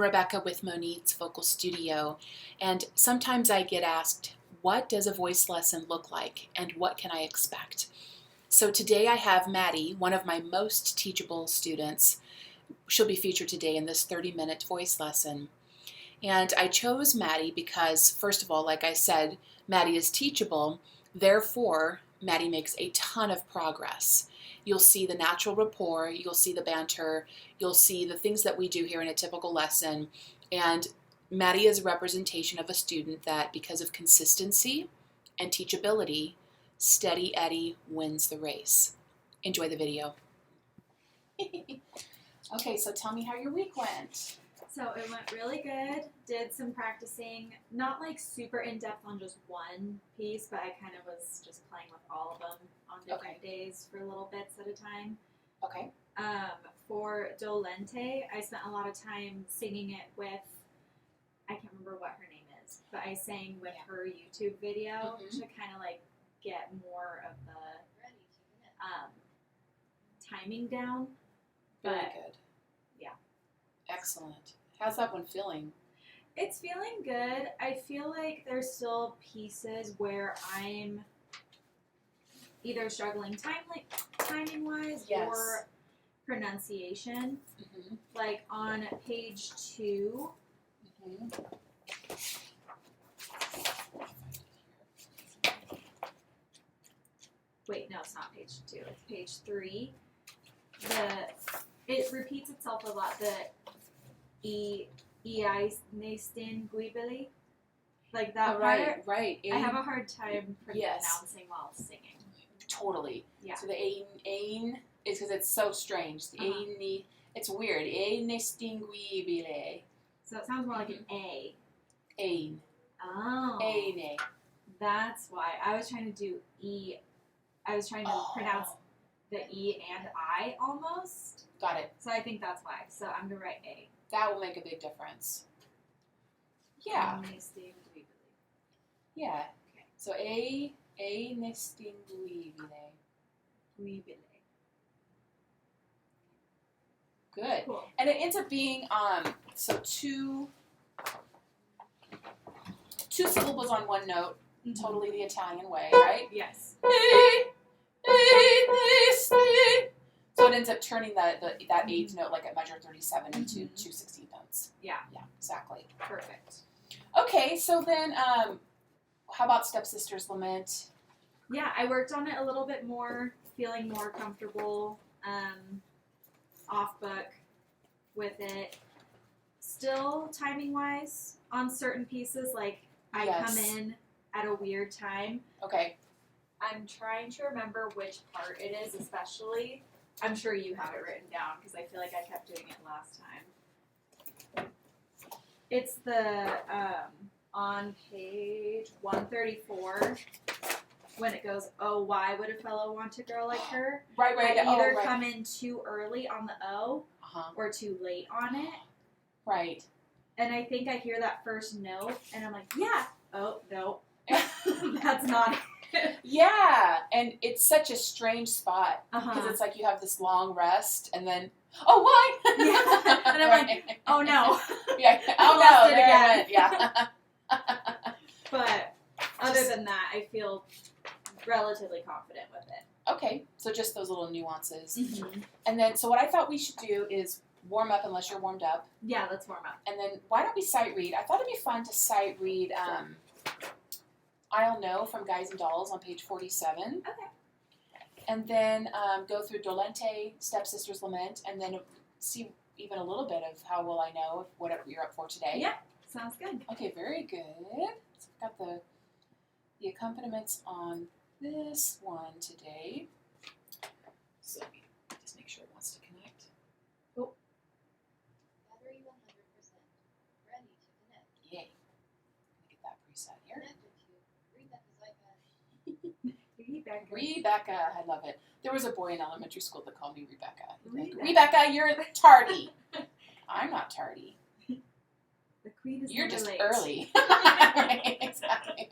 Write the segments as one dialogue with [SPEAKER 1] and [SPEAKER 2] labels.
[SPEAKER 1] Rebecca with Monitz Vocal Studio, and sometimes I get asked, what does a voice lesson look like and what can I expect? So today I have Madi, one of my most teachable students. She'll be featured today in this 30-minute voice lesson. And I chose Madi because, first of all, like I said, Madi is teachable, therefore Madi makes a ton of progress. You'll see the natural rapport, you'll see the banter, you'll see the things that we do here in a typical lesson, and Madi is a representation of a student that, because of consistency and teachability, Steady Eddie wins the race. Enjoy the video. Okay, so tell me how your week went.
[SPEAKER 2] So it went really good. Did some practicing, not like super in-depth on just one piece, but I kind of was just playing with all of them on different days for little bits at a time.
[SPEAKER 1] Okay.
[SPEAKER 2] For Dolente, I spent a lot of time singing it with, I can't remember what her name is, but I sang with her YouTube video to kind of like get more of the timing down.
[SPEAKER 1] Very good.
[SPEAKER 2] Yeah.
[SPEAKER 1] Excellent. How's that one feeling?
[SPEAKER 2] It's feeling good. I feel like there's still pieces where I'm either struggling timing-wise or pronunciation. Like on page 2. Wait, no, it's not page 2. It's page 3. It repeats itself a lot. The immagine, like that part.
[SPEAKER 1] Right.
[SPEAKER 2] I have a hard time pronouncing while singing.
[SPEAKER 1] Totally.
[SPEAKER 2] Yeah.
[SPEAKER 1] So the ain is because it's so strange. The ain, it's weird. Indistinguibile.
[SPEAKER 2] So it sounds more like an A.
[SPEAKER 1] Ain.
[SPEAKER 2] Oh.
[SPEAKER 1] Ain.
[SPEAKER 2] That's why I was trying to do E. I was trying to pronounce the E and I almost.
[SPEAKER 1] Got it.
[SPEAKER 2] So I think that's why. So I'm going to write A.
[SPEAKER 1] That will make a big difference. Yeah. Yeah.
[SPEAKER 2] Okay.
[SPEAKER 1] So indistinguibile. Good.
[SPEAKER 2] Cool.
[SPEAKER 1] And it ends up being so two syllables on one note, totally the Italian way, right?
[SPEAKER 2] Yes.
[SPEAKER 1] So it ends up turning that eighth note, like at measure 37, into 2 16th notes.
[SPEAKER 2] Yeah.
[SPEAKER 1] Yeah, exactly.
[SPEAKER 2] Perfect.
[SPEAKER 1] Okay, so then how about Stepsisters Lament?
[SPEAKER 2] Yeah, I worked on it a little bit more, feeling more comfortable off book with it. Still timing-wise on certain pieces, like I come in at a weird time.
[SPEAKER 1] Okay.
[SPEAKER 2] I'm trying to remember which part it is, especially. I'm sure you have it written down because I feel like I kept doing it last time. It's the on page 134 when it goes, oh, why would a fellow want a girl like her?
[SPEAKER 1] Right.
[SPEAKER 2] I either come in too early on the O or too late on it.
[SPEAKER 1] Right.
[SPEAKER 2] And I think I hear that first note and I'm like, yeah. Oh, no. That's not it.
[SPEAKER 1] Yeah, and it's such a strange spot because it's like you have this long rest and then, oh, why?
[SPEAKER 2] Yeah. And I'm like, oh no.
[SPEAKER 1] Yeah. Oh no.
[SPEAKER 2] There again.
[SPEAKER 1] Yeah.
[SPEAKER 2] But other than that, I feel relatively confident with it.
[SPEAKER 1] Okay, so just those little nuances. And then, so what I thought we should do is warm up unless you're warmed up.
[SPEAKER 2] Yeah, let's warm up.
[SPEAKER 1] And then why don't we sight read? I thought it'd be fun to sight read I'll Know from Guys and Dolls on page 47.
[SPEAKER 2] Okay.
[SPEAKER 1] And then go through Dolente, Stepsisters Lament, and then see even a little bit of how will I know what you're up for today.
[SPEAKER 2] Yeah, sounds good.
[SPEAKER 1] Okay, very good. So we've got the accompaniments on this one today. So let me just make sure it wants to connect.
[SPEAKER 2] Oh.
[SPEAKER 3] Battery 100%. Ready to connect.
[SPEAKER 1] Yay. Let me get that preset here.
[SPEAKER 3] Connected to Rebecca's iPad.
[SPEAKER 1] Rebecca, I love it. There was a boy in elementary school that called me Rebecca. Like, Rebecca, you're tardy. I'm not tardy.
[SPEAKER 2] The queen is
[SPEAKER 1] You're just
[SPEAKER 2] late.
[SPEAKER 1] early. Right, exactly.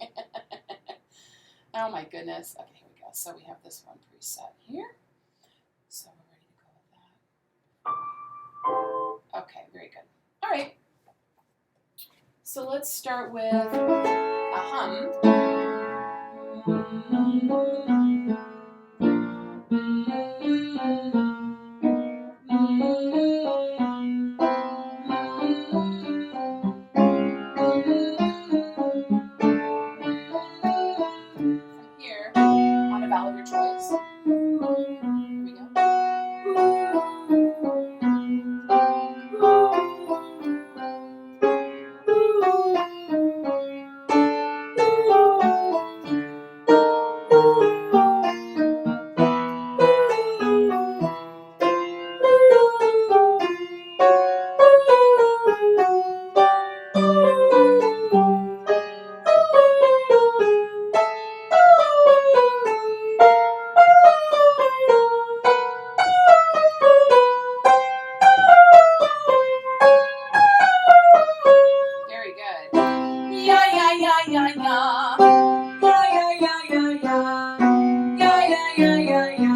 [SPEAKER 1] Oh my goodness. Okay, here we go. So we have this one preset here. So we're ready to go with that. Okay, very good. All right. So let's start with a hum. From here, on a vowel of your choice. Here we go. Very good. Ya ya ya ya ya. Ya ya ya ya ya. Ya ya ya ya ya.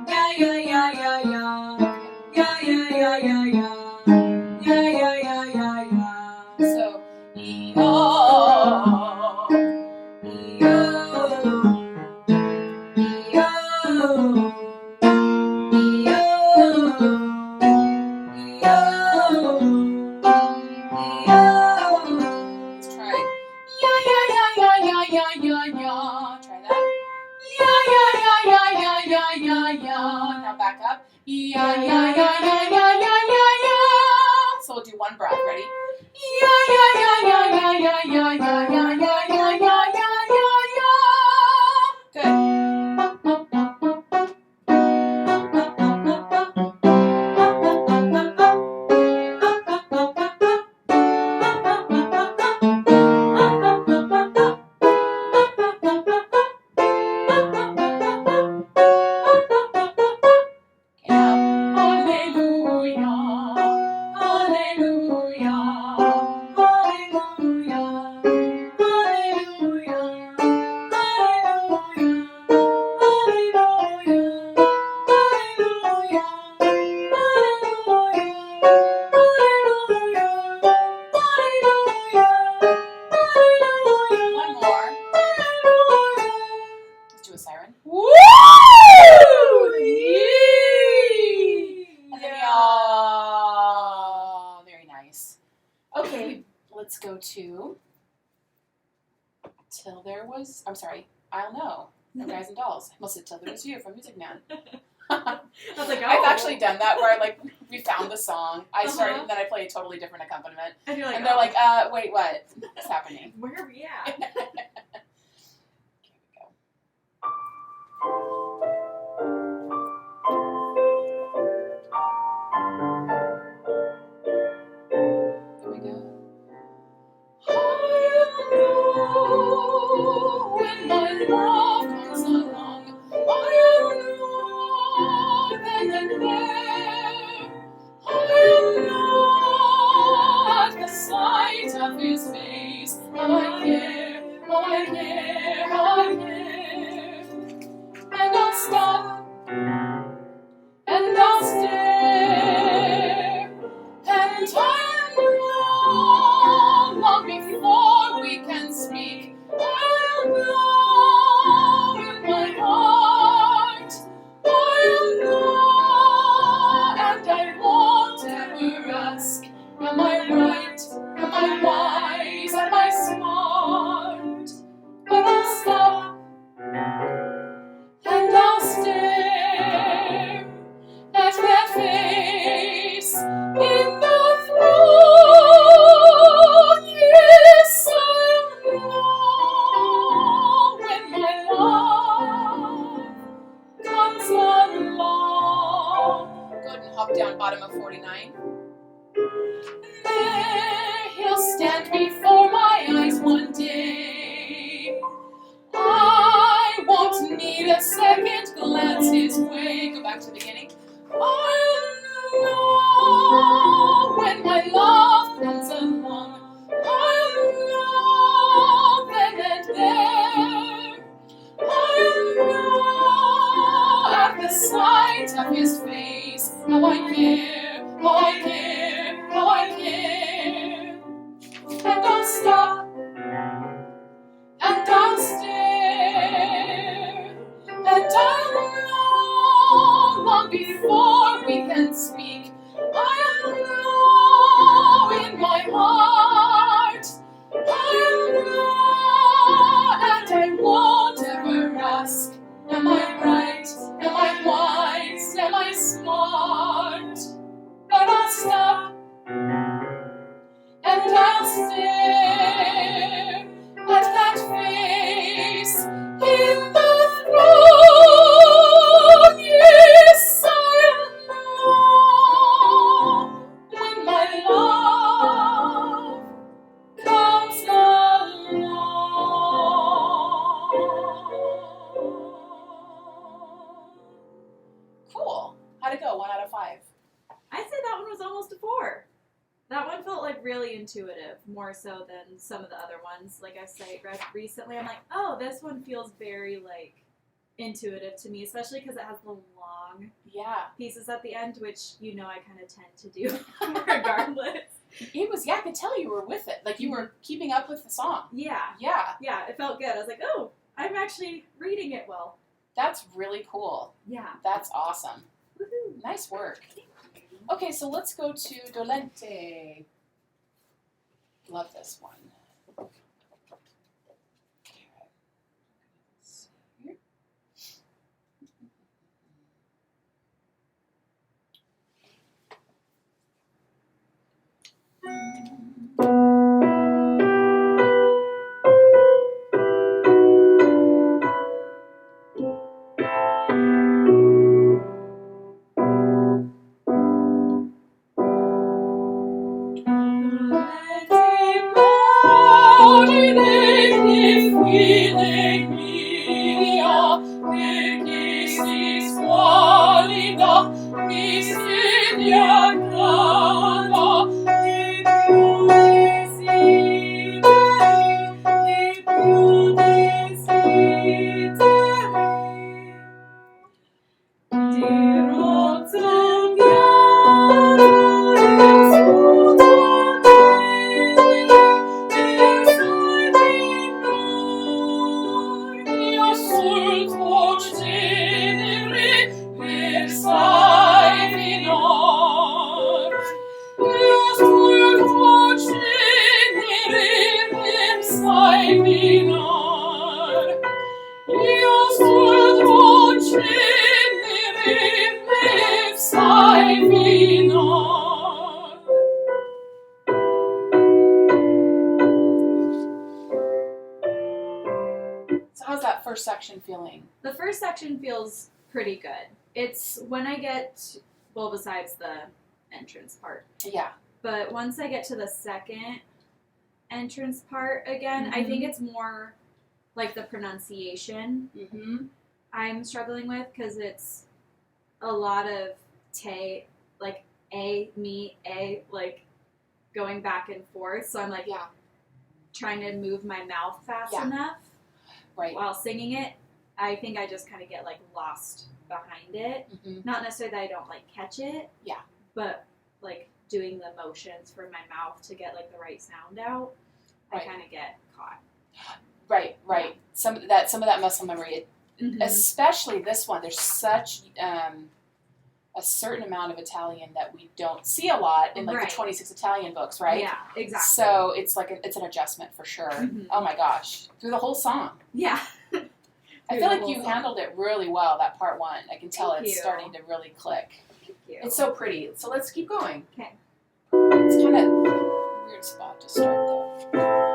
[SPEAKER 1] Ya ya ya ya ya. Ya ya ya ya ya. Ya ya ya ya ya. So yo yo Let's try. Ya ya ya ya ya ya ya ya. Try that. Ya ya ya ya ya ya ya ya. Now back up. Ya ya ya ya ya ya ya ya. So we'll do one breath. Ready? Ya ya ya ya ya ya ya ya ya ya ya ya ya ya. Good. One more. Let's do a siren. Woo! And then y'all. Very nice. Okay, let's go to Till There Was. I'm sorry. I'll Know. From Guys and Dolls. I almost said Till There Was You from Music Man.
[SPEAKER 2] I was like, oh.
[SPEAKER 1] I've actually done that where like we found the song. I started and then I play a totally different accompaniment.
[SPEAKER 2] And you're like,
[SPEAKER 1] And they're like, wait, what? What's happening?
[SPEAKER 2] where are we at?
[SPEAKER 1] Here we go. I know when my love comes along, I know then and there. I know at the sight of his face, how I care, how I care, how I care. And I'll stop, and I'll stare, and I'll know long before we can speak. I'll know in my heart, I'll know, and I won't ever ask, am I right, am I wise, am I smart? But I'll stop, and I'll stare at that face in the throne. Yes, I'll know when my love comes along. Go ahead and hop down bottom of 49. There he'll stand before my eyes one day. I won't need a second glance his way. Go back to the beginning. I'll know when my love comes along. I'll know then and there. I'll know at the sight of his face, how I care, how I care, how I care. And before we can speak. I know in my heart, I know, and I won't ever ask, am I right, am I wise, am I smart? But I'll stop and I'll stare at that face in the throne. Yes, I'll know when my love comes along. Cool. How'd it go? 1 out of 5.
[SPEAKER 2] I'd say that one was almost a 4. That one felt like really intuitive, more so than some of the other ones. Like I say, recently, I'm like, oh, this one feels very like intuitive to me, especially because it has the long pieces at the end, which I kind of tend to do regardless.
[SPEAKER 1] It was, I could tell you were with it. Like you were keeping up with the song.
[SPEAKER 2] Yeah, it felt good. I was like, oh, I'm actually reading it well.
[SPEAKER 1] That's really cool.
[SPEAKER 2] Yeah.
[SPEAKER 1] That's awesome.
[SPEAKER 2] Woohoo.
[SPEAKER 1] Nice work. Okay, so let's go to Dolente. Love this one. Let's see So how's that first section feeling?
[SPEAKER 2] The first section feels pretty good. It's when I get, well, besides the entrance part.
[SPEAKER 1] Yeah.
[SPEAKER 2] But once I get to the second entrance part again, I think it's more like the pronunciation I'm struggling with, because it's a lot of te, like a, me, a, like going back and forth. So I'm like trying to move my mouth fast enough while singing it. I think I just kind of get like lost behind it. Not necessarily that I don't like catch it. Yeah. But like doing the motions for my mouth to get like the right sound out, I kind of get caught. Right.
[SPEAKER 1] Some of that muscle memory, especially this one. There's such a certain amount of Italian that we don't see a lot in like the 26 Italian books, right?
[SPEAKER 2] Yeah, exactly.
[SPEAKER 1] So it's like it's an adjustment for sure. Oh my gosh, through the whole song.
[SPEAKER 2] Yeah.
[SPEAKER 1] I feel like you handled it really well, that part 1. I can tell it's starting to really click.
[SPEAKER 2] Thank you.
[SPEAKER 1] It's so pretty. So let's keep going.
[SPEAKER 2] Okay.
[SPEAKER 1] It's kind of a weird spot to start there.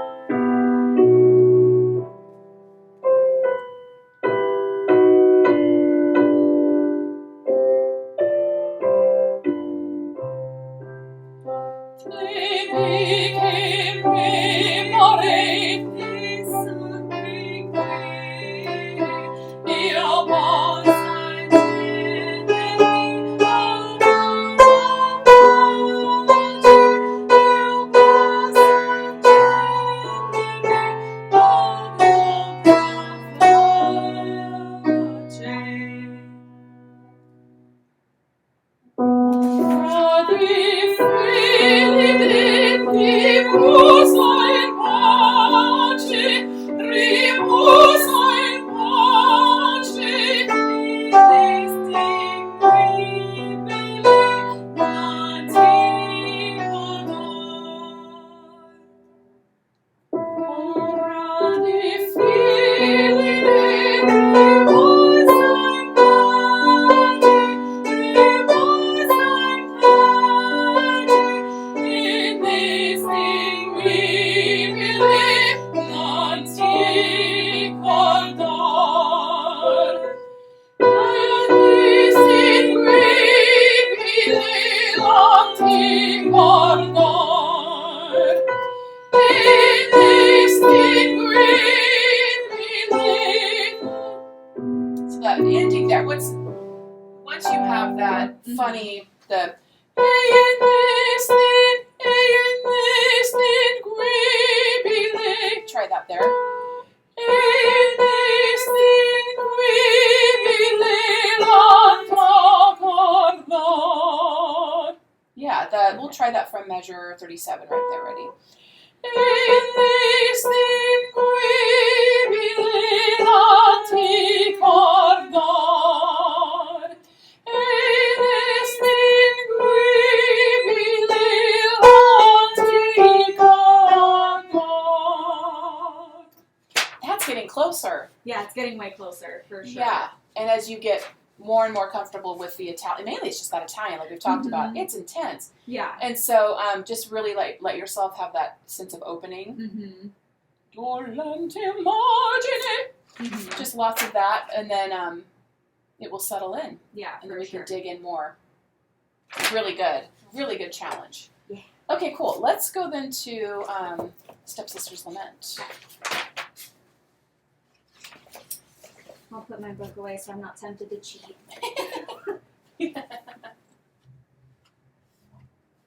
[SPEAKER 1] that ending there. Once you have that funny, the in this thin creepy lake. Try that there. In this thin creepy lake on God. Yeah, we'll try that from measure 37 right there. Ready? In this thin creepy lake on God. In this thin creepy lake on God. That's getting closer.
[SPEAKER 2] Yeah, it's getting way closer for sure.
[SPEAKER 1] Yeah, and as you get more and more comfortable with the Italian, mainly it's just that Italian, like we've talked about. It's intense.
[SPEAKER 2] Yeah.
[SPEAKER 1] And so just really let yourself have that sense of opening. Dolente, immagine. Just lots of that, and then it will settle in.
[SPEAKER 2] Yeah,
[SPEAKER 1] and then we can dig in more. Really good challenge.
[SPEAKER 2] Yeah.
[SPEAKER 1] Okay, cool. Let's go then to Stepsisters Lament.
[SPEAKER 2] I'll put my book away so I'm not tempted to cheat.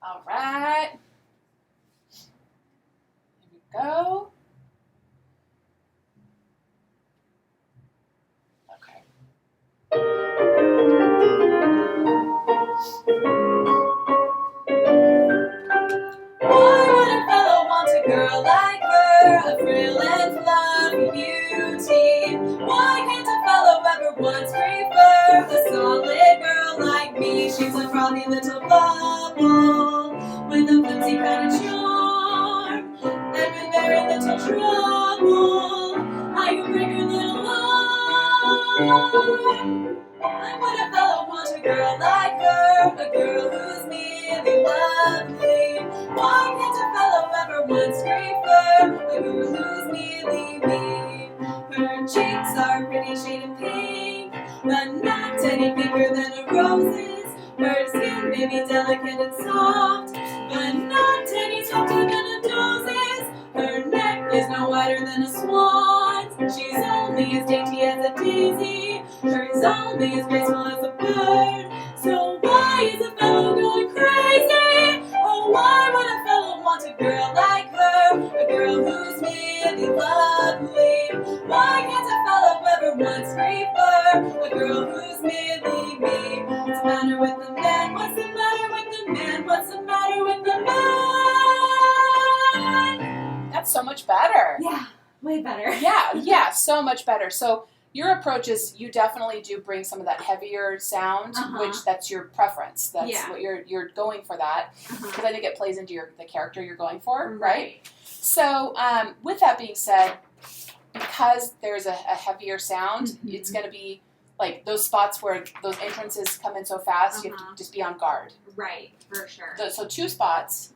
[SPEAKER 1] All right. Here we go. Okay. Why would a fellow want a girl like her, a frail and fluffy beauty? Why can't a fellow ever once prefer a solid girl like me? She's a frothy little bubble with a flimsy kind of charm, and with very little trouble I can break her little arm. Why would a fellow want a girl like her, a girl who's merely lovely? Why can't a fellow ever once prefer a girl who's merely me? Her cheeks are a pretty shade of pink, but not any pinker than a rose's. Her skin may be delicate and soft, but not any softer than a dose's. Her neck is no wider than a swan's. She's only as dainty as a daisy. Hers only as graceful as a bird. So why is a fellow going crazy? Oh, why would a fellow want a girl like her, a girl who's merely lovely? Why can't a fellow ever once prefer a girl who's merely me? What's the matter with the man? What's the matter with the man? What's the matter with the man? That's so much better.
[SPEAKER 2] Yeah, way better.
[SPEAKER 1] Yeah, so much better. So your approach is you definitely do bring some of that heavier sound, which that's your preference. That's what you're going for that, because I think it plays into the character you're going for, right? So with that being said, because there's a heavier sound, it's going to be like those spots where those entrances come in so fast, you have to just be on guard.
[SPEAKER 2] Right, for sure.
[SPEAKER 1] So 2 spots.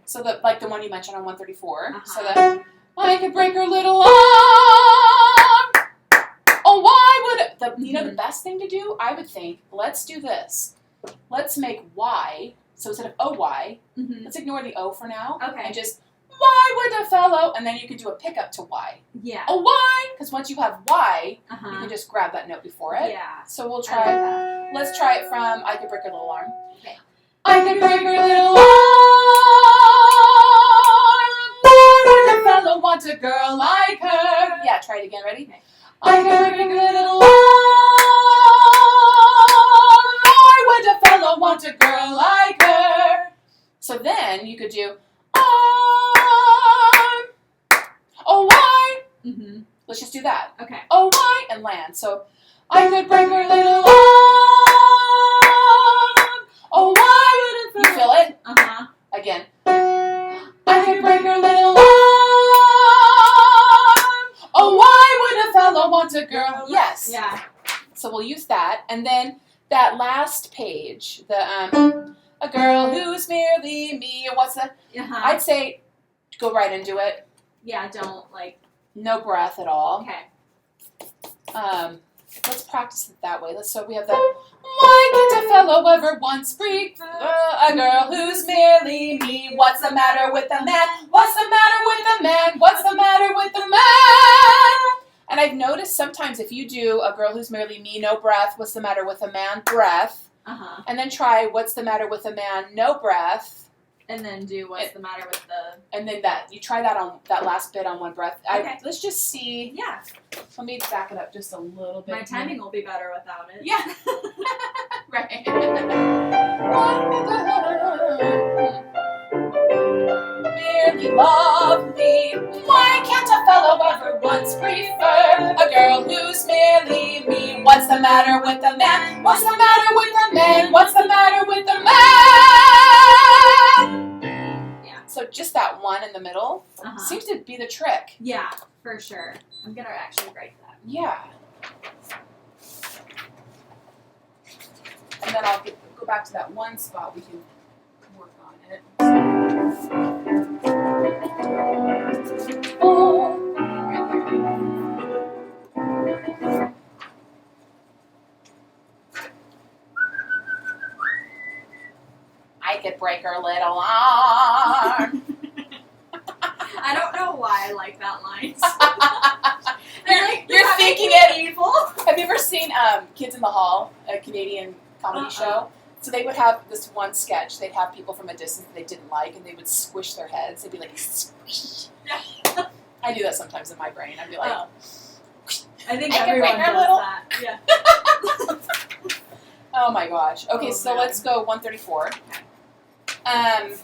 [SPEAKER 1] So like the one you mentioned on 134. So that I could break her little arm. Oh, why would the best thing to do? I would think, let's do this. Let's make Y. So instead of OY, let's ignore the O for now.
[SPEAKER 2] Okay.
[SPEAKER 1] And just why would a fellow? And then you could do a pickup to Y.
[SPEAKER 2] Yeah.
[SPEAKER 1] Oh, why? Because once you have Y, you can just grab that note before it.
[SPEAKER 2] Yeah.
[SPEAKER 1] So we'll try. Let's try it from I could break her little arm.
[SPEAKER 2] Okay.
[SPEAKER 1] I could break her little arm. Why would a fellow want a girl like her? Yeah, try it again. Ready?
[SPEAKER 2] Okay.
[SPEAKER 1] I could break her little arm. Why would a fellow want a girl like her? So then you could do arm. Oh, why? Let's just do that.
[SPEAKER 2] Okay.
[SPEAKER 1] Oh, why? And land. So I could break her little arm. Oh, why would a fellow... You feel it? Again. I could break her little arm. Oh, why would a fellow want a girl? Yes.
[SPEAKER 2] Yeah.
[SPEAKER 1] So we'll use that. And then that last page, the a girl who's merely me. What's the... I'd say go right into it.
[SPEAKER 2] Yeah, don't like...
[SPEAKER 1] No breath at all.
[SPEAKER 2] Okay.
[SPEAKER 1] Let's practice it that way. So we have the why can't a fellow ever once prefer a girl who's merely me? What's the matter with the man? What's the matter with the man? What's the matter with the man? And I've noticed sometimes if you do a girl who's merely me, no breath, what's the matter with a man, breath, and then try what's the matter with a man, no breath,
[SPEAKER 2] and then do what's the matter with the...
[SPEAKER 1] And then you try that on that last bit on one breath.
[SPEAKER 2] Okay.
[SPEAKER 1] Let's just see.
[SPEAKER 2] Yeah.
[SPEAKER 1] Let me back it up just a little bit.
[SPEAKER 2] My timing will be better without it.
[SPEAKER 1] Yeah. Right. Merely lovely. Why can't a fellow ever once prefer a girl who's merely me? What's the matter with the man? What's the matter with the man? What's the matter with the man? Yeah. So just that one in the middle seems to be the trick.
[SPEAKER 2] Yeah, for sure. I'm gonna actually write that.
[SPEAKER 1] Yeah. And then I'll go back to that one spot. We can work on it. Oh, right there. I could break her little arm.
[SPEAKER 2] I don't know why I like that line.
[SPEAKER 1] You're thinking it evil. Have you ever seen Kids in the Hall, a Canadian comedy show? So they would have this one sketch. They'd have people from a distance that they didn't like, and they would squish their heads. They'd be like, squish. I do that sometimes in my brain. I'd be like,
[SPEAKER 2] I think everyone does that. Yeah.
[SPEAKER 1] Oh my gosh. Okay, so let's go 134. And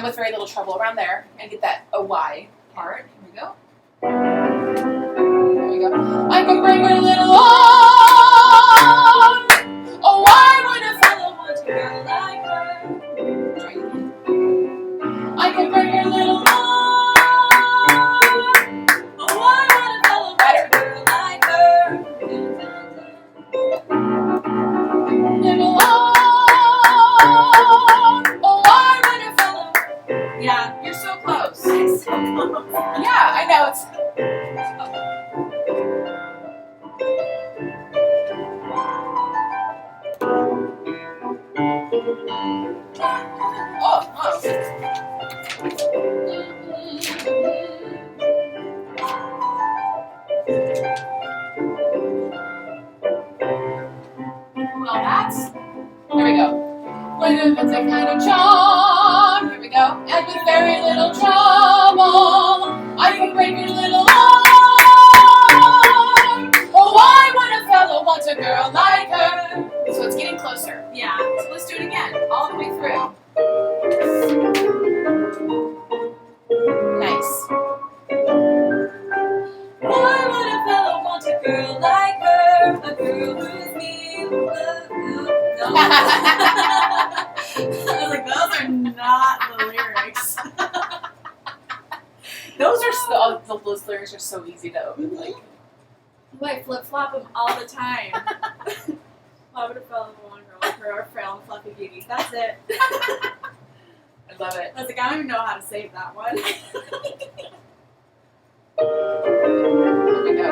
[SPEAKER 1] with very little trouble around there, and get that OY part. Here we go. There we go. I can bring her little on. Oh, why would a fellow want a girl like her? Try it again. I can bring her little on. Oh, why would a fellow want a girl like her? Little on. Oh, why would a fellow? Yeah, you're so close. I'm so close. Yeah, I know it's. Oh, well, that's. There we go. When it's a kind of charm. Here we go. And with very little trouble, I can break your little arm. Oh, why would a fellow want a girl like her? So it's getting closer. Yeah. So let's do it again, all the way through. Nice. Why would a fellow want a girl like her? A girl who's me. I
[SPEAKER 2] was like, those are not the lyrics.
[SPEAKER 1] Those lyrics are so easy to like.
[SPEAKER 2] I flip flop them all the time. Why would a fellow want a girl like her, or frail and fluffy beauty? That's it.
[SPEAKER 1] I love it.
[SPEAKER 2] I was like, I don't even know how to save that one.
[SPEAKER 1] Here we go.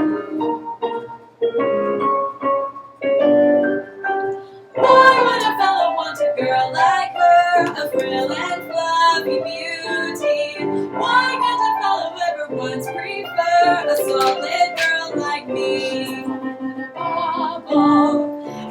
[SPEAKER 1] Why would a fellow want a girl like her, a frail and fluffy beauty? Why can't a fellow ever once prefer a solid girl like me?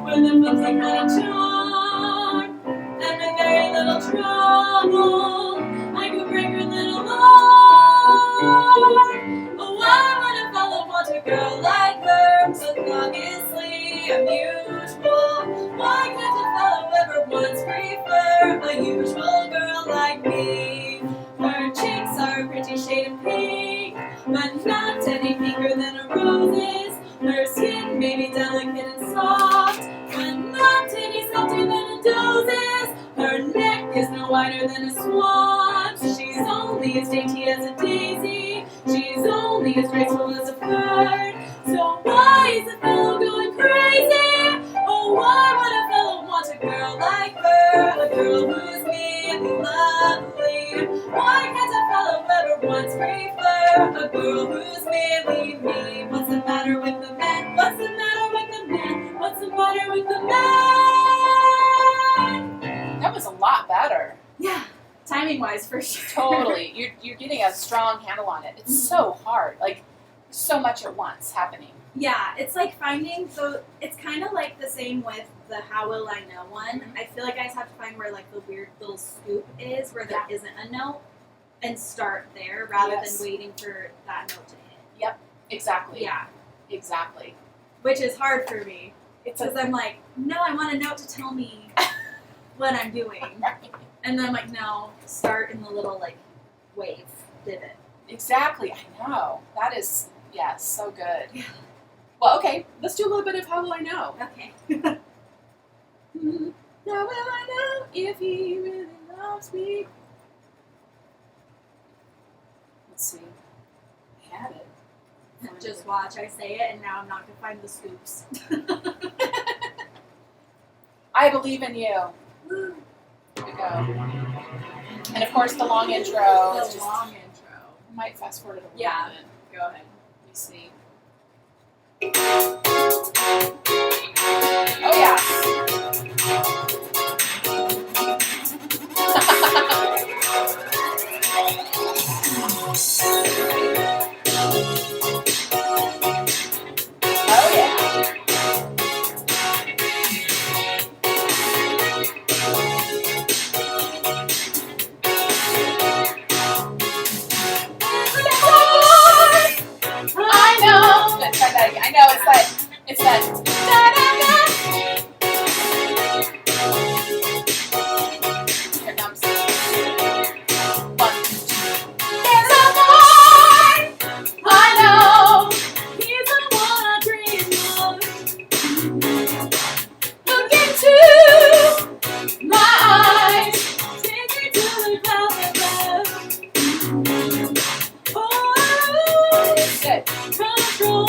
[SPEAKER 1] With a flimsy kind of charm and a very little trouble, I could break her little heart. Oh, why would a fellow want a girl like her, so obviously unusual? Why can't a fellow ever once prefer a usual girl like me? Her cheeks are a pretty shade of pink, but not any pinker than a rose's. Her skin may be delicate and soft, but not any softer than a dose's. Her neck is no wider than a swan's. She's only as dainty as a daisy. She's only as graceful as a bird. So why is a fellow going crazy? Oh, why would a fellow want a girl like her? A girl who's merely lovely. Why can't a fellow ever once prefer a girl who's merely me? What's the matter with the man? What's the matter with the man? What's the matter with the man? That was a lot better.
[SPEAKER 2] Yeah. Time timing wise, for sure.
[SPEAKER 1] Totally. You're getting a strong handle on it. It's so hard. Like, so much at once happening.
[SPEAKER 2] Yeah, it's like finding, so it's kind of like the same with the How Will I Know one.
[SPEAKER 1] Mhm.
[SPEAKER 2] I feel like I just have to find where like the weird little scoop is, where there isn't a note, and start there rather than waiting for that note to hit.
[SPEAKER 1] Yep. Exactly.
[SPEAKER 2] Yeah.
[SPEAKER 1] Exactly.
[SPEAKER 2] Which is hard for me.
[SPEAKER 1] It's
[SPEAKER 2] Because I'm like, no, I want a note to tell me what I'm doing. And then I'm like, no, start in the little like wave divot.
[SPEAKER 1] Exactly. I know. That is, yes, so good. Yeah. Well, okay. Let's do a little bit of How Will I Know?
[SPEAKER 2] Okay.
[SPEAKER 1] How will I know if he really loves me? Let's see. I had it.
[SPEAKER 2] Just watch, I say it, and now I'm not going to find the scoops.
[SPEAKER 1] I believe in you. Here we go. And of course, the long intro.
[SPEAKER 2] The
[SPEAKER 1] is just,
[SPEAKER 2] long intro.
[SPEAKER 1] I might fast forward it a little
[SPEAKER 2] Yeah.
[SPEAKER 1] bit.
[SPEAKER 2] Go ahead.
[SPEAKER 1] Let me see. Oh, yeah. Oh, yeah. I know. Let's try that again. I know it's that. Here it comes. 1, 2. There's a boy I know. He's the one I dream of. Look into my eyes. Take me to the clouds above. Oh, good. Control.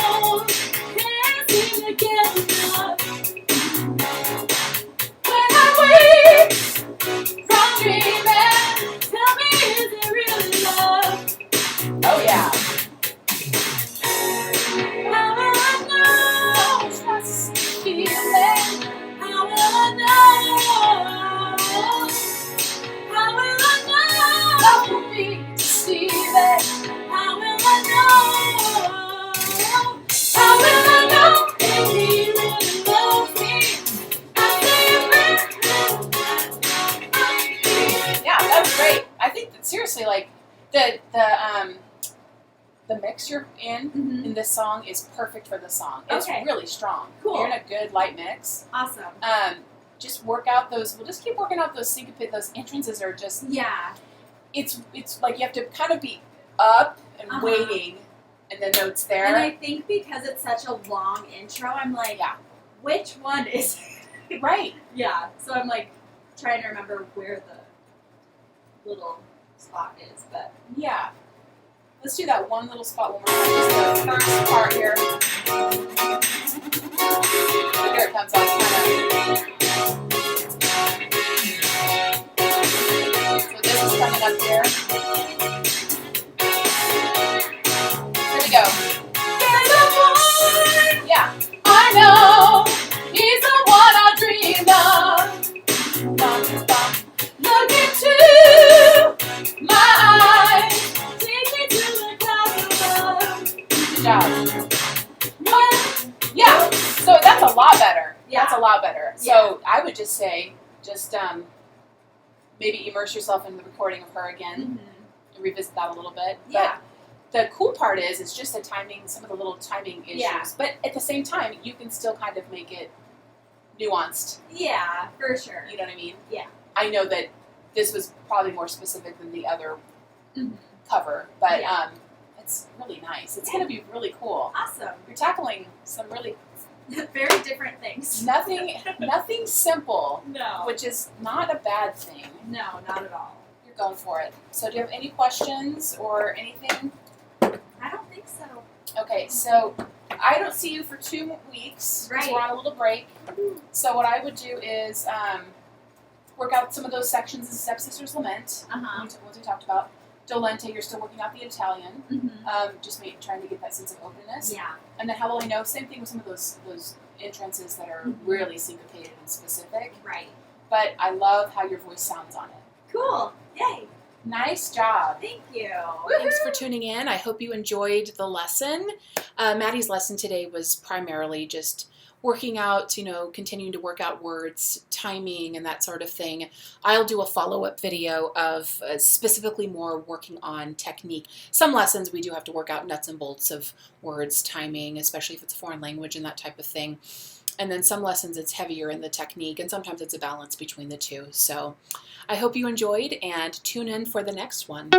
[SPEAKER 1] Can't seem to get enough. When I wake from dreaming, tell me, is it really love? Oh, yeah. How will I know? Trust the feeling. How will I know? How will I know? Love will be deceiving. How will I know? How will I know if he really loves me? Yeah, that was great. I think that seriously, like the mix you're in this song is perfect for the song. It's really strong.
[SPEAKER 2] Cool.
[SPEAKER 1] You're in a good light mix.
[SPEAKER 2] Awesome.
[SPEAKER 1] Just work out those. We'll just keep working out those syncopate. Those entrances are just.
[SPEAKER 2] Yeah.
[SPEAKER 1] It's like you have to kind of be up and waiting, and the notes there.
[SPEAKER 2] And I think because it's such a long intro, I'm like, which one is it?
[SPEAKER 1] Right.
[SPEAKER 2] Yeah. So I'm like trying to remember where the little spot is, but
[SPEAKER 1] yeah. Let's do that one little spot one more time. Just the first part here. Here it comes off kind of. So this is coming up here. Here we go. There's a boy. Yeah. I know. He's the one I dream of. Bum, bum. Look into my eyes. Take me to the clouds above. Good job. Yeah. So that's a lot better.
[SPEAKER 2] Yeah.
[SPEAKER 1] That's a lot better. So I would just say, maybe immerse yourself in the recording of her again and revisit that a little bit.
[SPEAKER 2] Yeah.
[SPEAKER 1] But the cool part is it's just the timing, some of the little timing issues.
[SPEAKER 2] Yeah.
[SPEAKER 1] But at the same time, you can still kind of make it nuanced.
[SPEAKER 2] Yeah, for sure.
[SPEAKER 1] You know what I mean?
[SPEAKER 2] Yeah.
[SPEAKER 1] I know that this was probably more specific than the other cover, but it's really nice. It's going to be really cool.
[SPEAKER 2] Awesome.
[SPEAKER 1] You're tackling some really
[SPEAKER 2] very different things.
[SPEAKER 1] nothing simple.
[SPEAKER 2] No.
[SPEAKER 1] Which is not a bad thing.
[SPEAKER 2] No, not at all.
[SPEAKER 1] You're going for it. So do you have any questions or anything?
[SPEAKER 2] I don't think so.
[SPEAKER 1] Okay, so I don't see you for 2 weeks.
[SPEAKER 2] Right.
[SPEAKER 1] So we're on a little break. So what I would do is work out some of those sections in Stepsisters Lament, ones we talked about. Dolente, you're still working out the Italian. Just trying to get that sense of openness.
[SPEAKER 2] Yeah.
[SPEAKER 1] And then How Will I Know? Same thing with some of those entrances that are really syncopated and specific.
[SPEAKER 2] Right.
[SPEAKER 1] But I love how your voice sounds on it.
[SPEAKER 2] Cool. Yay.
[SPEAKER 1] Nice job.
[SPEAKER 2] Thank you.
[SPEAKER 1] Thanks for tuning in. I hope you enjoyed the lesson. Maddie's lesson today was primarily just working out, continuing to work out words, timing, and that sort of thing. I'll do a follow-up video of specifically more working on technique. Some lessons we do have to work out nuts and bolts of words, timing, especially if it's a foreign language and that type of thing. And then some lessons it's heavier in the technique, and sometimes it's a balance between the two. So I hope you enjoyed, and tune in for the next one.